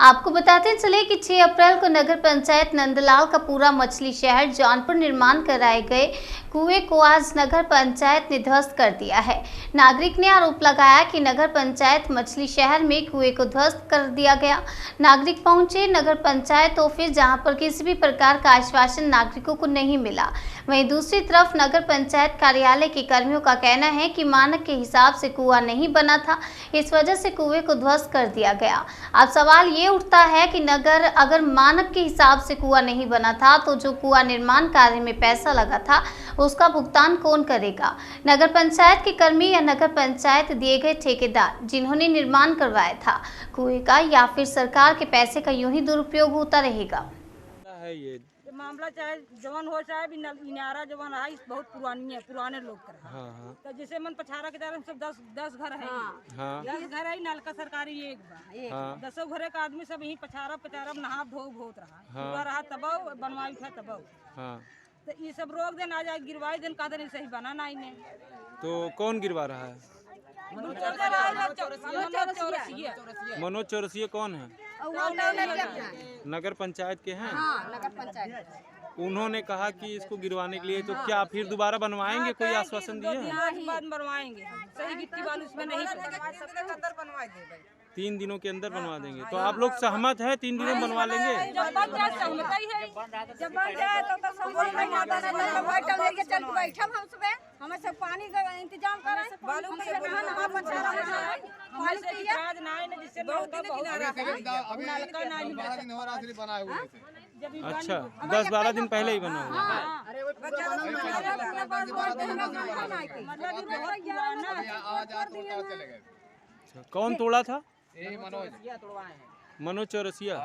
आपको बताते चले कि 6 अप्रैल को नगर पंचायत नंदलाल का पूरा मछली शहर जौनपुर निर्माण कराए गए कुएं को आज नगर पंचायत ने ध्वस्त कर दिया है। नागरिक ने आरोप लगाया कि नगर पंचायत मछली शहर में कुएं को ध्वस्त कर दिया गया। नागरिक पहुंचे नगर पंचायत ऑफिस, जहां पर किसी भी प्रकार का आश्वासन नागरिकों को नहीं मिला। वहीं दूसरी तरफ नगर पंचायत कार्यालय के कर्मियों का कहना है कि मानक के हिसाब से कुआं नहीं बना था, इस वजह से कुएं को ध्वस्त कर दिया गया। अब सवाल ये उठता है कि अगर मानक के हिसाब से कुआं नहीं बना था तो जो कुआं निर्माण कार्य में पैसा लगा था उसका भुगतान कौन करेगा? नगर पंचायत के कर्मी या नगर पंचायत दिए गए ठेकेदार जिन्होंने निर्माण करवाया था कुएं का, या फिर सरकार के पैसे का यूं ही दुरुपयोग होता रहेगा? है ये मामला चाहे जवान हो चाहे भी इनारा जवान है, बहुत पुरानी है, पुराने लोग कर हाँ। तो जैसे मन पछारा के तरफ सब 10 घर है। हाँ। 10 घर है, नलका सरकारी एक बा। हाँ। 10 घर का आदमी सब यही पछारा नहा धो होत रहा। हाँ। पूरा रहा तब बनवाई था तब। हाँ। तो ये सब रोक देन आ जाए, गिरवाई देन का देन सही बना ना इन्हें। तो कौन गिरवा रहा है? मनोज चौरसिया कौन है? नगर पंचायत के हैं। नगर पंचायत उन्होंने कहा कि इसको गिरवाने के लिए, तो क्या फिर दोबारा बनवाएंगे? कोई आश्वासन दिए हैं? बाद बनवाएंगे, सही गिट्टी वाली उसमें नहीं। 3 दिनों के अंदर बनवा देंगे। तो आप लोग सहमत है 3 दिनों में बनवा लेंगे? जब बन जाए सहमत ही है। जब बन जाए तो सहमत नहीं आता है। बैठल लेके चल के बैठम हम सुबह, हमें सब पानी का इंतजाम करें, बालू के नहा पछारा है। पानी से इतराज ना है, जिससे बहुत किनारा अभी 12 दिन हो रहा है बनाए हुए। अच्छा, 10-12 दिन पहले ही बना हुआ है। अच्छा, कौन तोड़ा था? मनोज चौरसिया।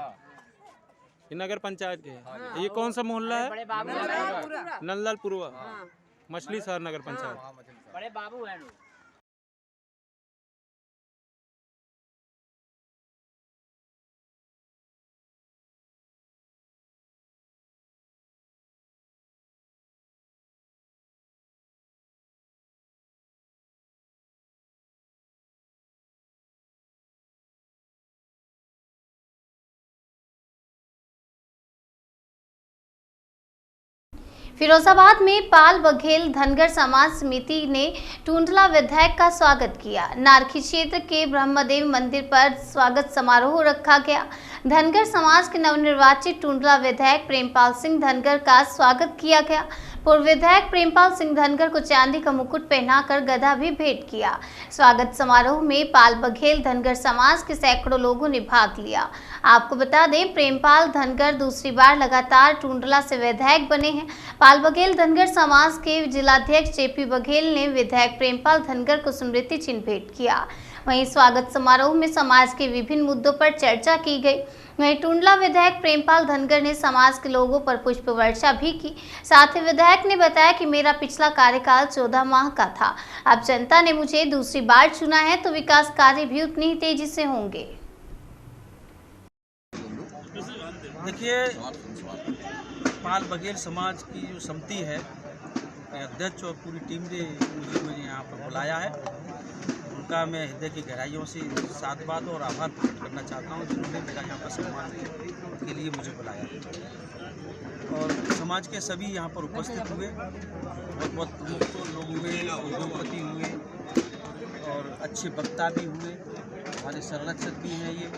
ये नगर पंचायत के है। ये कौन सा मोहल्ला है? नंदलाल पूर्वा, मछली शहर नगर पंचायत। बड़े बाबू है। फिरोजाबाद में पाल बघेल धनगर समाज समिति ने टुंडला विधायक का स्वागत किया। नारखी क्षेत्र के ब्रह्मदेव मंदिर पर स्वागत समारोह रखा गया। धनगर समाज के नवनिर्वाचित टुंडला विधायक प्रेमपाल सिंह धनगर का स्वागत किया गया। पूर्व विधायक प्रेमपाल सिंह धनगर को चांदी का मुकुट पहनाकर गदा भी भेंट किया। स्वागत समारोह में पाल बघेल धनगर समाज के सैकड़ों लोगों ने भाग लिया। आपको बता दें, प्रेमपाल धनगर दूसरी बार लगातार टुंडला से विधायक बने हैं। पाल बघेल धनगर समाज के जिलाध्यक्ष जेपी बघेल ने विधायक प्रेमपाल धनगर को स्मृति चिन्ह भेंट किया। वहीं स्वागत समारोह में समाज के विभिन्न मुद्दों पर चर्चा की गई। वहीं टुंडला विधायक प्रेमपाल धनगर ने समाज के लोगों पर पुष्प वर्षा भी की। साथ ही विधायक ने बताया कि मेरा पिछला कार्यकाल 14 माह का था। अब जनता ने मुझे दूसरी बार चुना है तो विकास कार्य भी उतनी ही तेजी से होंगे। देखिए, पाल बघेल समाज की जो समिति है, अध्यक्ष और पूरी टीम ने मुझे यहाँ पर बुलाया है। उनका मैं हृदय की गहराइयों से साधुवाद और आभार प्रकट करना चाहता हूँ, जिन्होंने मेरा यहाँ पर सम्मान के लिए मुझे बुलाया। और समाज के सभी यहाँ पर उपस्थित हुए, बहुत प्रमुख लोग हुए, उद्योगपति हुए और अच्छे वक्ता भी हुए, हमारे संरक्षक भी हैं। ये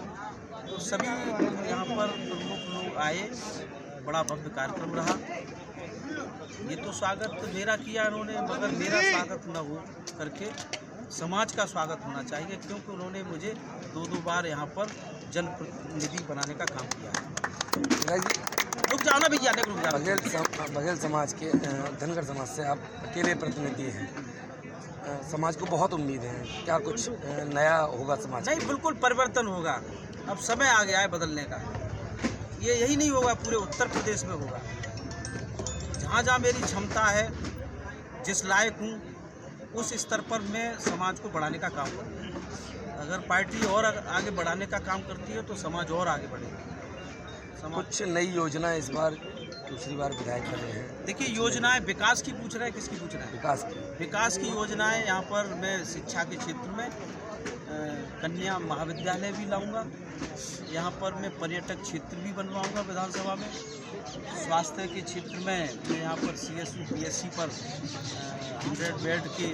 तो सभी यहाँ पर प्रमुख लोग आए, बड़ा भव्य कार्यक्रम रहा। ये तो स्वागत मेरा किया उन्होंने, मगर मेरा स्वागत न हो करके समाज का स्वागत होना चाहिए, क्योंकि उन्होंने मुझे 2 बार यहाँ पर जनप्रतिनिधि बनाने का काम किया है। रुक जाना भैया, रुक जाना। बघेल समाज के धनगर समाज से आप अकेले प्रतिनिधि हैं। समाज को बहुत उम्मीद है, क्या कुछ नया होगा समाज? नहीं, बिल्कुल परिवर्तन होगा। अब समय आ गया है बदलने का। ये यही नहीं होगा, पूरे उत्तर प्रदेश में होगा। जहाँ जहाँ मेरी क्षमता है, जिस लायक हूँ, उस स्तर पर मैं समाज को बढ़ाने का काम करूँगा। अगर पार्टी और आगे बढ़ाने का काम करती है तो समाज और आगे बढ़ेगा। कुछ नई योजना इस बार दूसरी बार विधायक बने हैं। देखिए, योजनाएं विकास की पूछ रहे हैं, किसकी पूछ रहे हैं? विकास की योजनाएं यहाँ पर मैं शिक्षा के क्षेत्र में कन्या महाविद्यालय भी लाऊंगा। यहाँ पर मैं पर्यटक क्षेत्र भी बनवाऊंगा विधानसभा में। स्वास्थ्य के क्षेत्र में मैं यहाँ पर CSU PSC पर 100 बेड की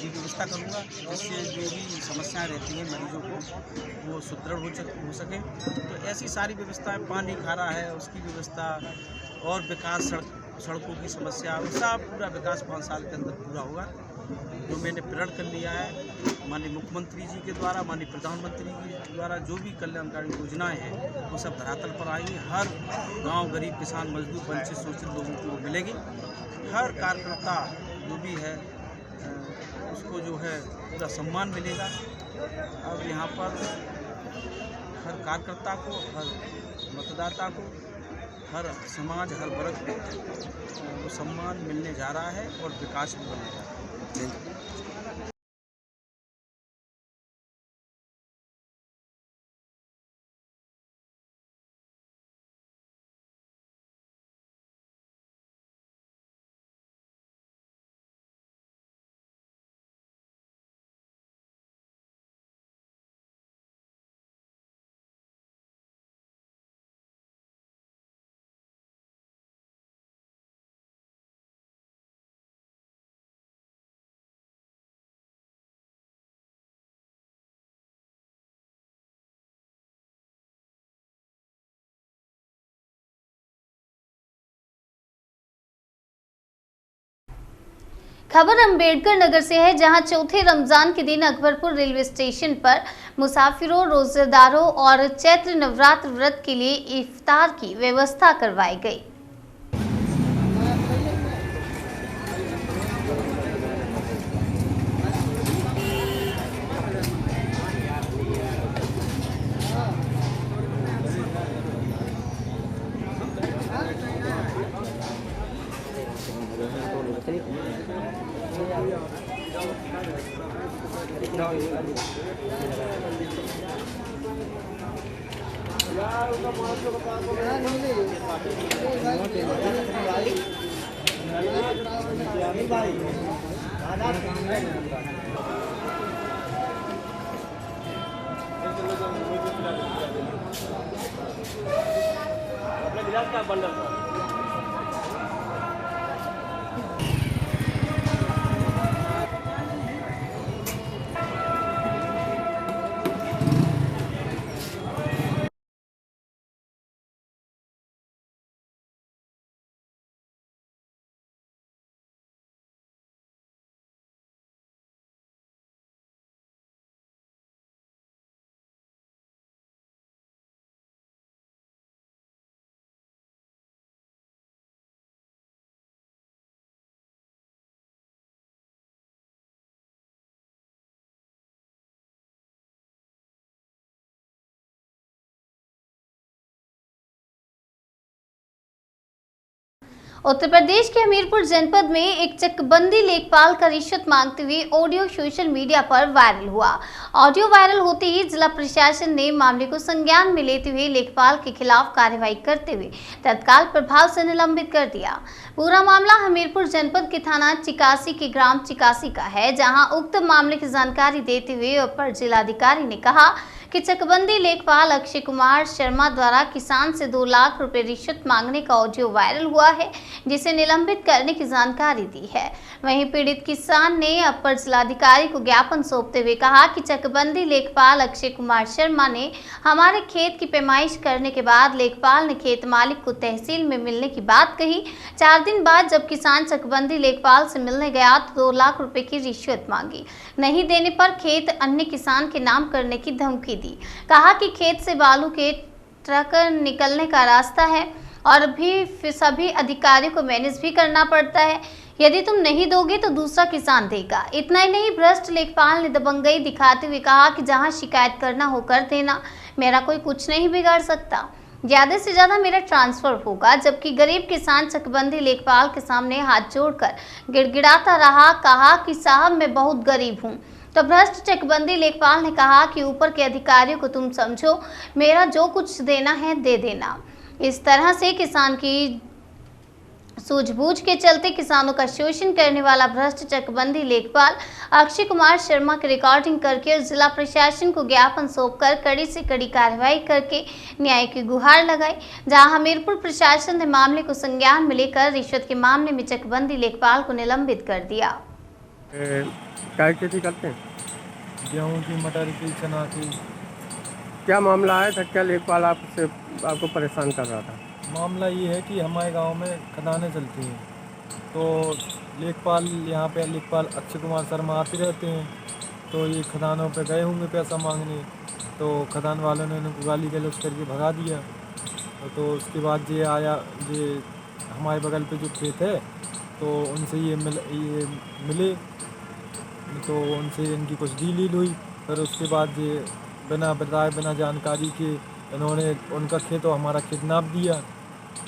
व्यवस्था करूँगा, जिससे जो भी समस्याएं रहती हैं मरीजों को वो सुदृढ़ हो सके। तो ऐसी सारी व्यवस्थाएं, पानी खारा है उसकी व्यवस्था और विकास, सड़कों की समस्या, उसका पूरा विकास 5 साल के अंदर पूरा होगा। जो मैंने प्रण कर लिया है माननीय मुख्यमंत्री जी के द्वारा, माननीय प्रधानमंत्री के द्वारा, जो भी कल्याणकारी योजनाएं हैं वो सब धरातल पर आएंगी। हर गांव, गरीब, किसान, मजदूर, वंचित, शोषित लोगों को मिलेगी। हर कार्यकर्ता जो भी है उसको जो है पूरा सम्मान मिलेगा। अब यहाँ पर हर कार्यकर्ता को, हर मतदाता को, हर समाज, हर वर्ग को सम्मान मिलने जा रहा है और विकास भी बनने जा रहा है। खबर अंबेडकर नगर से है, जहां चौथे रमजान के दिन अकबरपुर रेलवे स्टेशन पर मुसाफिरों, रोजेदारों और चैत्र नवरात्र व्रत के लिए इफ्तार की व्यवस्था करवाई गई। उत्तर प्रदेश के हमीरपुर जनपद में एक चकबंदी लेखपाल का रिश्वत मांगते हुए ऑडियो सोशल मीडिया पर वायरल हुआ। ऑडियो वायरल होते ही जिला प्रशासन ने मामले को संज्ञान में लेते हुए लेखपाल के खिलाफ कार्रवाई करते हुए तत्काल प्रभाव से निलंबित कर दिया। पूरा मामला हमीरपुर जनपद के थाना चिकासी के ग्राम चिकासी का है, जहां उक्त मामले की जानकारी देते हुए अपर जिलाधिकारी ने कहा कि चकबंदी लेखपाल अक्षय कुमार शर्मा द्वारा किसान से 2 लाख रुपए रिश्वत मांगने का ऑडियो वायरल हुआ है, जिसे निलंबित करने की जानकारी दी है। वहीं पीड़ित किसान ने अपर जिलाधिकारी को ज्ञापन सौंपते हुए कहा कि चकबंदी लेखपाल अक्षय कुमार शर्मा ने हमारे खेत की पैमाइश करने के बाद लेखपाल ने खेत मालिक को तहसील में मिलने की बात कही। 4 दिन बाद जब किसान चकबंदी लेखपाल से मिलने गया तो 2 लाख रुपए की रिश्वत मांगी। नहीं देने पर खेत अन्य किसान के नाम करने की धमकी दी। कहा कि खेत से बालू के ट्रक निकलने का रास्ता है और भी सभी अधिकारियों को मैनेज भी करना पड़ता है। यदि तुम नहीं दोगे तो दूसरा किसान देगा। इतना ही नहीं, भ्रष्ट लेखपाल ने दबंगई दिखाते हुए कहा कि जहां शिकायत करना हो कर देना, मेरा कोई कुछ नहीं बिगाड़ सकता। ज़्यादा से ज़्यादा मेरा ट्रांसफर होगा। जबकि गरीब किसान चकबंदी लेखपाल के सामने हाथ जोड़कर गिड़गिड़ाता रहा, कहा कि साहब मैं बहुत गरीब हूँ। तो भ्रष्ट चकबंदी लेखपाल ने कहा कि ऊपर के अधिकारियों को तुम समझो, मेरा जो कुछ देना है दे देना। इस तरह से किसान की सूझबूझ के चलते किसानों का शोषण करने वाला भ्रष्ट चकबंदी लेखपाल अक्षय कुमार शर्मा की रिकॉर्डिंग करके जिला प्रशासन को ज्ञापन सौंपकर कड़ी से कड़ी कार्रवाई करके न्याय की गुहार लगाई। जहां हमीरपुर प्रशासन ने मामले को संज्ञान में लेकर रिश्वत के मामले में चकबंदी लेखपाल को निलंबित कर दिया। क्या खेती करते हैं? गेहूँ की, मटर की, चना की। क्या मामला आया था? क्या लेखपाल आपको परेशान कर रहा था? मामला ये है कि हमारे गांव में खदानें चलती हैं, तो लेखपाल यहाँ पे लेखपाल अक्षय कुमार शर्मा आते रहते हैं। तो ये खदानों पे गए होंगे पैसा मांगने, तो खदान वालों ने उनको गाली गलौज करके भगा दिया। तो उसके बाद ये आया, ये हमारे बगल पे जो खेत है तो उनसे ये मिले, तो उनसे इनकी कुछ डील हुई। फिर उसके बाद ये बिना बताए, बिना जानकारी के इन्होंने उनका खेत और हमारा खेत नाप दिया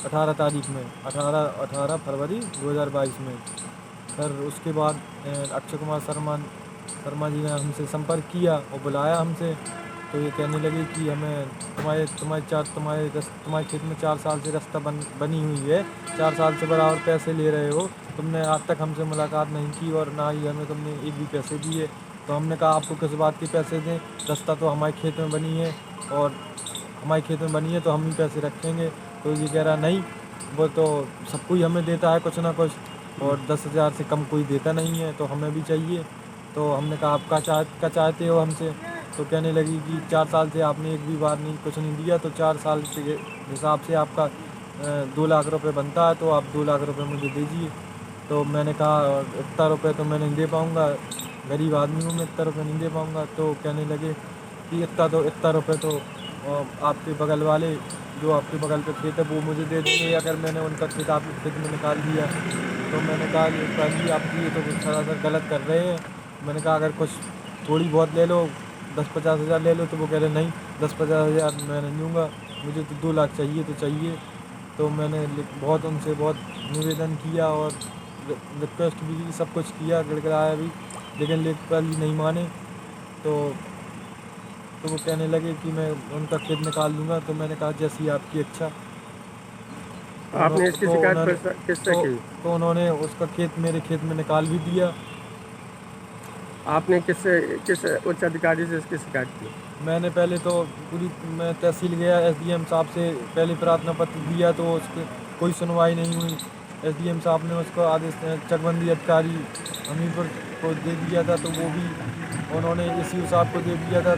18 तारीख में, 18 फरवरी 2022 में। फिर उसके बाद अक्षय कुमार शर्मा जी ने हमसे संपर्क किया और बुलाया हमसे। तो ये कहने लगे कि हमें तुम्हारे खेत में 4 साल से रास्ता बनी हुई है, 4 साल से बराबर पैसे ले रहे हो, तुमने आज तक हमसे मुलाकात नहीं की और ना ही हमें तुमने एक भी पैसे दिए। तो हमने कहा आपको किस बात के पैसे दें, रास्ता तो हमारे खेत में बनी है और हमारे खेत में बनी है तो हम ही पैसे रखेंगे। तो ये कह रहा नहीं, वो तो सब कोई हमें देता है कुछ ना कुछ, और 10,000 से कम कोई देता नहीं है, तो हमें भी चाहिए। तो हमने कहा आप क्या चाहते हो हमसे? तो कहने लगी कि 4 साल से आपने एक भी बार नहीं कुछ नहीं दिया, तो 4 साल के हिसाब से आपका 2 लाख रुपए बनता है, तो आप 2 लाख रुपए मुझे दीजिए। तो मैंने कहा इतना रुपये तो मैं नहीं दे पाऊँगा, गरीब आदमी हूँ मैं, इतना रुपये नहीं दे पाऊँगा। तो कहने लगे कि इतना रुपये तो आपके बगल वाले जो आपके बगल पे खेत है वो मुझे दे देंगे, अगर मैंने उनका खेत आपके खेत में निकाल दिया। तो मैंने कहा पहले आप ये तो सरासर गलत कर रहे हैं। मैंने कहा अगर कुछ थोड़ी बहुत ले लो, 10-50 हज़ार ले लो। तो वो कह रहे नहीं, 10-50 हज़ार मैं नहीं दूँगा, मुझे तो 2 लाख चाहिए तो चाहिए। तो मैंने उनसे बहुत निवेदन किया और रिक्वेस्ट भी की, सब कुछ किया, गिड़गिड़ाया भी, लेकिन लेखपाल जी नहीं माने। तो वो कहने लगे कि मैं उनका खेत निकाल दूंगा। तो मैंने कहा जैसी आपकी इच्छा। आपने इसकी शिकायत किससे की? तो उन्होंने उसका खेत मेरे खेत में निकाल भी दिया। आपने किस उच्च अधिकारी से इसकी शिकायत की? मैंने पहले तो मैं तहसील गया, SDM साहब से पहले प्रार्थना पत्र दिया, तो उसके कोई सुनवाई नहीं हुई। SDM साहब ने उसको आदेश चकबंदी अधिकारी हमीरपुर को दे दिया था, तो वो भी उन्होंने SCO साहब को दे दिया था।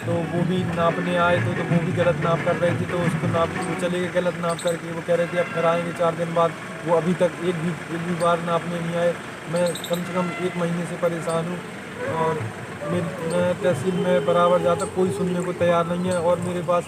तो वो भी नापने आए थे, तो वो भी गलत नाप कर रहे थे। तो उसको वो चले गए गलत नाप करके। वो कह रहे थे अब फिर आएँगे 4 दिन बाद। वो अभी तक एक भी बार नापने नहीं आए। मैं कम से कम 1 महीने से परेशान हूँ और मैं तहसील में बराबर जाता, कोई सुनने को तैयार नहीं है। और मेरे पास